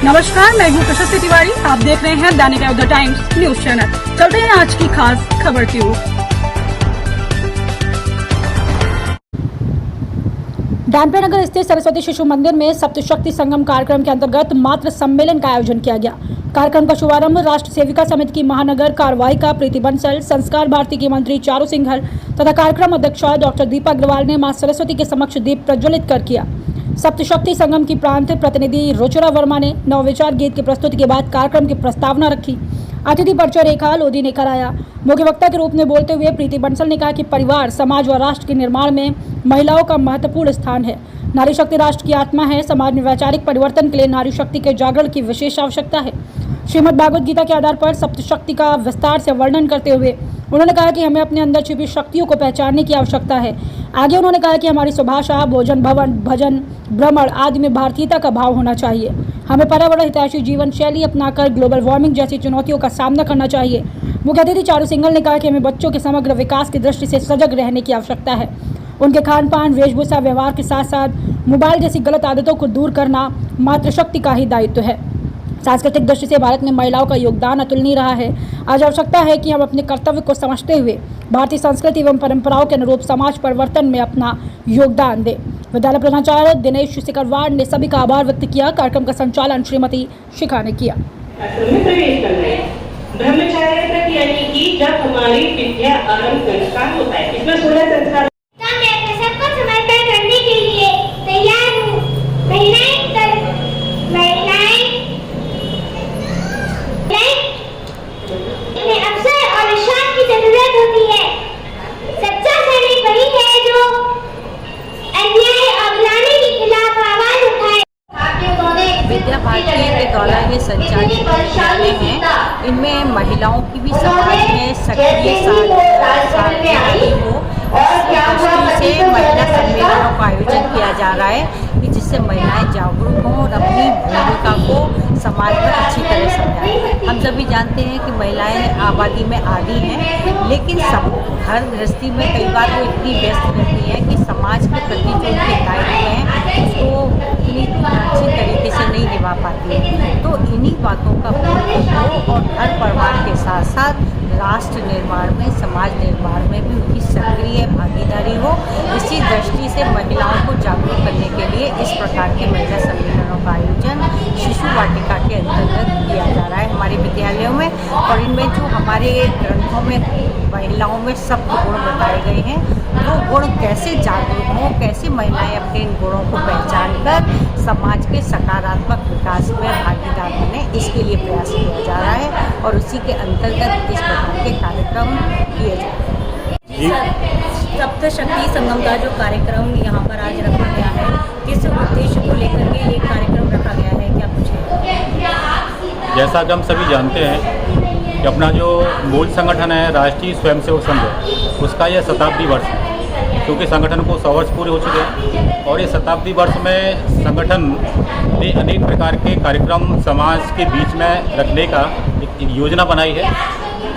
नमस्कार, मैं हूँ प्रशस्ति तिवारी। आप देख रहे हैं दैनिक अयोध्या टाइम्स न्यूज चैनल। चलते हैं आज की खास खबर की ओर। डानपे नगर स्थित सरस्वती शिशु मंदिर में सप्तशक्ति संगम कार्यक्रम के अंतर्गत मातृ सम्मेलन का आयोजन किया गया। कार्यक्रम का शुभारंभ राष्ट्र सेविका समिति की महानगर कार्यवाहिका प्रीति बंसल, संस्कार भारती की मंत्री चारू सिंघल तथा कार्यक्रम अध्यक्षा डॉक्टर दीपा अग्रवाल ने मां सरस्वती के समक्ष दीप प्रज्वलित कर किया। सप्तशक्ति संगम की प्रांत प्रतिनिधि रुचिरा वर्मा ने नवविचार गीत की प्रस्तुति के बाद कार्यक्रम की प्रस्तावना रखी। अतिथि परिचय रेखा लोधी ने कराया। मुख्य वक्ता के रूप में बोलते हुए प्रीति बंसल ने कहा कि परिवार, समाज व राष्ट्र के निर्माण में महिलाओं का महत्वपूर्ण स्थान है। नारी शक्ति राष्ट्र की आत्मा है। समाज में वैचारिक परिवर्तन के लिए नारी शक्ति के जागरण की विशेष आवश्यकता है। श्रीमद् भागवत गीता के आधार पर सप्तशक्ति का विस्तार से वर्णन करते हुए उन्होंने कहा कि हमें अपने अंदर छिपी शक्तियों को पहचानने की आवश्यकता है। आगे उन्होंने कहा कि हमारी स्वभाषा, भोजन, भजन, भ्रमण आदि में भारतीयता का भाव होना चाहिए। हमें पर्यावरण हितैषी जीवन शैली अपनाकर ग्लोबल वार्मिंग जैसी चुनौतियों का सामना करना चाहिए। मुख्य अतिथि चारू सिंघल ने कहा कि हमें बच्चों के समग्र विकास की दृष्टि से सजग रहने की आवश्यकता है। उनके खान पान, वेशभूषा, व्यवहार के साथ साथ मोबाइल जैसी गलत आदतों को दूर करना मातृशक्ति का ही दायित्व है। सांस्कृतिक दृष्टि से भारत में महिलाओं का योगदान अतुलनीय रहा है। आज आवश्यकता है कि हम अपने कर्तव्य को समझते हुए भारतीय संस्कृति एवं परंपराओं के अनुरूप समाज परिवर्तन में अपना योगदान दें। विद्यालय प्रधानाचार्य दिनेश सिकरवार ने सभी का आभार व्यक्त किया। कार्यक्रम का संचालन श्रीमती शिखा ने किया। ब्रह्मचार्य तक यानी कि जब हमारी विद्या आरंभ संस्कार होता है, इसमें 16 संस्कार सबको समर्पण करने के लिए तैयार हूँ। में अवसर और विश्वास की जरूरत होती है। सच्चा सैनिक वही है जो अन्याय और गुलामी के खिलाफ आवाज उठाए। विद्या भारती के द्वारा ये संचालित विद्यालय हैं। इनमें महिलाओं की भी समाज में सक्रिय भागीदारी हो, दृष्टि से महिला सम्मेलनों का आयोजन किया जा रहा है कि जिससे महिलाएं जागरूक हों और अपनी भूमिका को समाज में अच्छी तरह समझाएं। हम सभी जानते हैं कि महिलाएं आबादी में आधी हैं, लेकिन सब घर गृहस्थी में कई बार वो इतनी व्यस्त रहती हैं कि समाज के प्रति जो उनके दायित्व हैं उसको इतनी अच्छी तरीके से नहीं निभा पाती है। तो इन्हीं बातों का हो और घर परिवार के साथ साथ राष्ट्र निर्माण में, समाज निर्माण में भी उनकी सक्रिय भागीदारी हो, इसी दृष्टि से महिलाओं को जागरूक करने के लिए इस प्रकार के महिला सम्मेलनों का आयोजन शिशु वाटिका के अंतर्गत किया जा रहा है हमारे विद्यालयों में। और इनमें जो हमारे ग्रंथों में महिलाओं में सप्त गुण बताए गए हैं, वो गुण कैसे जागरूक हों, कैसे महिलाएं अपने इन गुणों को पहचान कर समाज के सकारात्मक विकास में भागीदार बने, इसके लिए प्रयास किया जा रहा है और उसी के अंतर्गत इस प्रकार के कार्यक्रम किए जा रहे हैं। सप्तशक्ति संगम का जो कार्यक्रम यहाँ पर आज रखा गया है, किस उद्देश्य को लेकर के ये कार्यक्रम रखा गया है, क्या कुछ है? जैसा कि हम सभी जानते हैं कि अपना जो मूल संगठन है राष्ट्रीय स्वयंसेवक संघ, उसका यह शताब्दी वर्ष है। क्योंकि संगठन को 100 वर्ष पूरे हो चुके हैं और ये शताब्दी वर्ष में संगठन ने अनेक प्रकार के कार्यक्रम समाज के बीच में रखने का एक योजना बनाई है।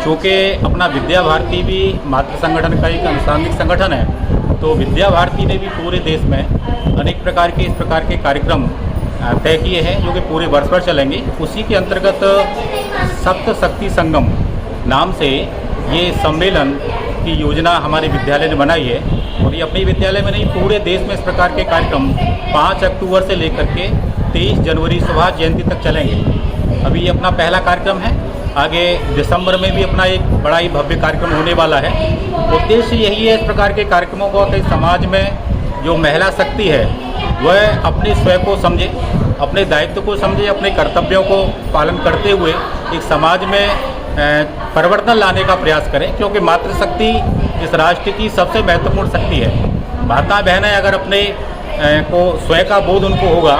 क्योंकि अपना विद्या भारती भी मातृ संगठन का एक अनुसांगिक संगठन है, तो विद्या भारती ने भी पूरे देश में अनेक प्रकार के इस प्रकार के कार्यक्रम तय किए हैं जो कि पूरे वर्ष भर चलेंगे। उसी के अंतर्गत सप्तशक्ति संगम नाम से ये सम्मेलन की योजना हमारे विद्यालय ने बनाई है। और ये अपने विद्यालय में नहीं, पूरे देश में इस प्रकार के कार्यक्रम 5 अक्टूबर से लेकर के 23 जनवरी सुभाष जयंती तक चलेंगे। अभी ये अपना पहला कार्यक्रम है। आगे दिसंबर में भी अपना एक बड़ा ही भव्य कार्यक्रम होने वाला है। उद्देश्य यही है इस प्रकार के कार्यक्रमों का कि समाज में जो महिला शक्ति है वह अपने स्वयं को समझे, अपने दायित्व को समझे, अपने कर्तव्यों को पालन करते हुए एक समाज में परिवर्तन लाने का प्रयास करें। क्योंकि मातृशक्ति इस राष्ट्र की सबसे महत्वपूर्ण शक्ति है। माता बहनें अगर अपने को स्वयं का बोध उनको होगा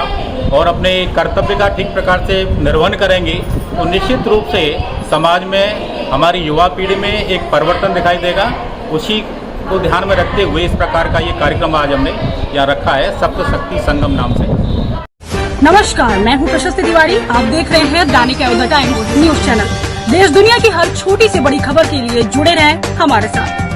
और अपने कर्तव्य का ठीक प्रकार से निर्वहन करेंगी तो निश्चित रूप से समाज में हमारी युवा पीढ़ी में एक परिवर्तन दिखाई देगा। उसी को ध्यान में रखते हुए इस प्रकार का ये कार्यक्रम आज हमने यहाँ रखा है सप्तशक्ति संगम नाम से। नमस्कार, मैं हूँ प्रशस्ति तिवारी। आप देख रहे हैं दैनिक अयोध्या टाइम्स न्यूज चैनल। देश दुनिया की हर छोटी से बड़ी खबर के लिए जुड़े रहें हमारे साथ।